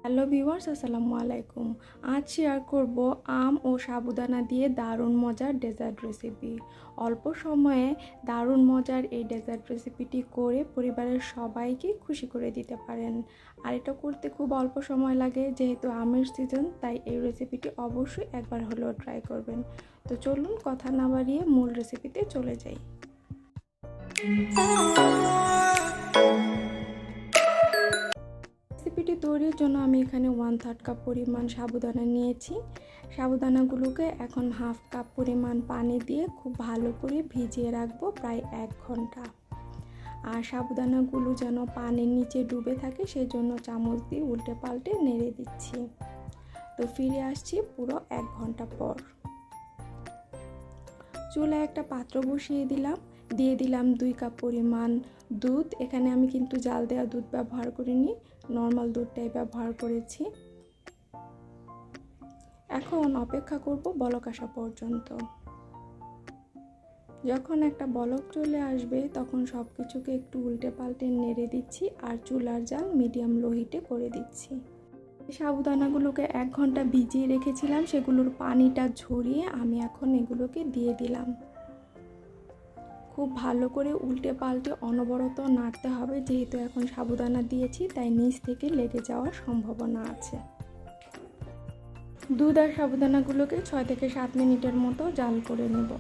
Hello viewers, আসসালামু আলাইকুম। আজ শেয়ার করব আম ও সাবুদানা দিয়ে দারুণ মজার ডেজার্ট রেসিপি। অল্প সময়ে দারুণ মজার এই ডেজার্ট রেসিপিটি করে পরিবারের সবাইকে খুশি করে দিতে পারেন। আর এটা করতে খুব অল্প সময় লাগে, যেহেতু আমের সিজন, তাই এই রেসিপিটি অবশ্যই একবার হলেও ট্রাই করবেন। তো চলুন কথা না বাড়িয়ে মূল রেসিপিতে চলে যাই। রেসিপিটি তৈরির জন্য আমি এখানে 1/3 কাপ পরিমাণ সাবুদানা নিয়েছি। সাবুদানাগুলোকে এখন 1/2 কাপ পরিমাণ পানি দিয়ে খুব ভালো করে ভিজিয়ে রাখবো প্রায় 1 ঘন্টা। আর সাবুদানাগুলো যেন পানির নিচে ডুবে থাকে, সেই জন্য চামচ দিয়ে উল্টে পাল্টে নেড়ে দিচ্ছি। তো ফিরে আসছি পুরো 1 ঘন্টা পর। চুলায় একটা পাত্র বসিয়ে দিয়ে দিলাম 2 কাপ পরিমাণ দুধ। এখানে আমি কিন্তু জাল দেওয়া দুধ ব্যবহার করিনি, নর্মাল দুধটাই ব্যবহার করেছি। এখন অপেক্ষা করব বলক আসা পর্যন্ত। যখন একটা বলক চলে আসবে তখন সব কিছুকে একটু উল্টে পাল্টে নেড়ে দিচ্ছি আর চুলার জাল মিডিয়াম লো হিটে করে দিচ্ছি। সাবুদানাগুলোকে 1 ঘন্টা ভিজিয়ে রেখেছিলাম, সেগুলোর পানিটা ঝরিয়ে আমি এখন এগুলোকে দিয়ে দিলাম। খুব ভালো করে উল্টে পাল্টে অনবরত নাড়তে হবে, যেহেতু এখন সাবুদানা দিয়েছি তাই নিচ থেকে লেগে যাওয়ার সম্ভাবনা আছে। দুধ আর সাবুদানাগুলোকে 6 থেকে 7 মিনিটের মতো জাল করে নেব।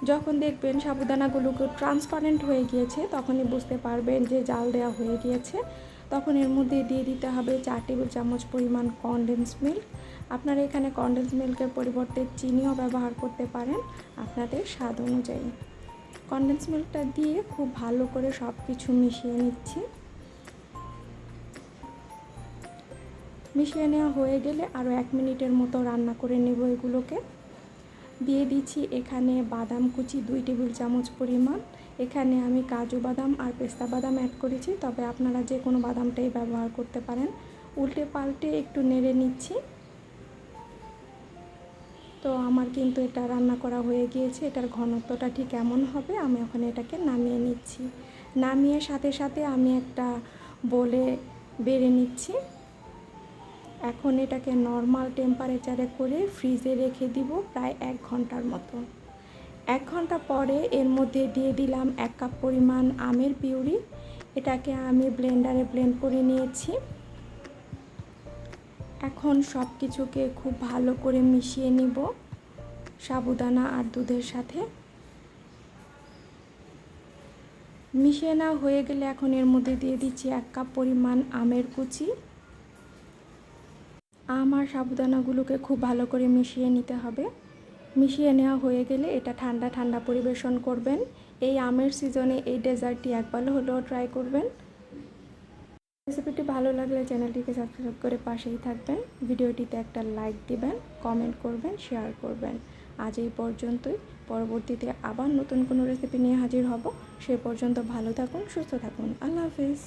যখন দেখবেন সাবুদানাগুলোকে ট্রান্সপারেন্ট হয়ে গিয়েছে, তখনই বুঝতে পারবেন যে জাল দেওয়া হয়ে গিয়েছে। তখন এর মধ্যে দিয়ে দিতে হবে 4 টেবিল চামচ পরিমাণ কনডেন্স মিল্ক। আপনারা এখানে কনডেন্স মিল্কের পরিবর্তে চিনিও ব্যবহার করতে পারেন আপনাদের স্বাদ অনুযায়ী। কনডেন্স মিল্কটা দিয়ে খুব ভালো করে সব কিছু মিশিয়ে নিচ্ছি। মিশিয়ে নেওয়া হয়ে গেলে আরও 1 মিনিটের মতো রান্না করে নেব এগুলোকে। দিয়ে দিচ্ছি এখানে বাদাম কুচি 2 টেবিল চামচ পরিমাণ। এখানে আমি কাজু বাদাম আর পেস্তা বাদাম অ্যাড করেছি, তবে আপনারা যে কোনো বাদামটাই ব্যবহার করতে পারেন। উল্টে পাল্টে একটু নেড়ে নিচ্ছি। তো আমার কিন্তু এটা রান্না করা হয়ে গিয়েছে। এটার ঘনত্বটা ঠিক এমন হবে। আমি এখন এটাকে নামিয়ে নিচ্ছি। নামিয়ে সাথে সাথে আমি একটা বলে বেড়ে নিচ্ছি। এখন এটাকে নর্মাল টেম্পারেচারে করে ফ্রিজে রেখে দিব প্রায় 1 ঘন্টার মতো। 1 ঘন্টা পরে এর মধ্যে দিয়ে দিলাম 1 কাপ পরিমাণ আমের পিউরি। এটাকে আমি ব্লেন্ডারে ব্লেন্ড করে নিয়েছি। এখন সব কিছুকে খুব ভালো করে মিশিয়ে নিব সাবুদানা আর দুধের সাথে। মিশিয়ে নেওয়া হয়ে গেলে এখন এর মধ্যে দিয়ে দিচ্ছি 1 কাপ পরিমাণ আমের কুচি। আম আর সাবুদানাগুলোকে খুব ভালো করে মিশিয়ে নিতে হবে। মিশিয়ে নেওয়া হয়ে গেলে এটা ঠান্ডা ঠান্ডা পরিবেশন করবেন। এই আমের সিজনে এই ডেজার্টটি একবার হলেও ট্রাই করবেন। রেসিপিটি ভালো লাগলে চ্যানেলটিকে সাবস্ক্রাইব করে পাশেই থাকবেন। ভিডিওটিতে একটা লাইক দিবেন, কমেন্ট করবেন, শেয়ার করবেন। আজ এই পর্যন্তই। পরবর্তীতে আবার নতুন কোনো রেসিপি নিয়ে হাজির হব। সে পর্যন্ত ভালো থাকুন, সুস্থ থাকুন। আল্লাহ হাফেজ।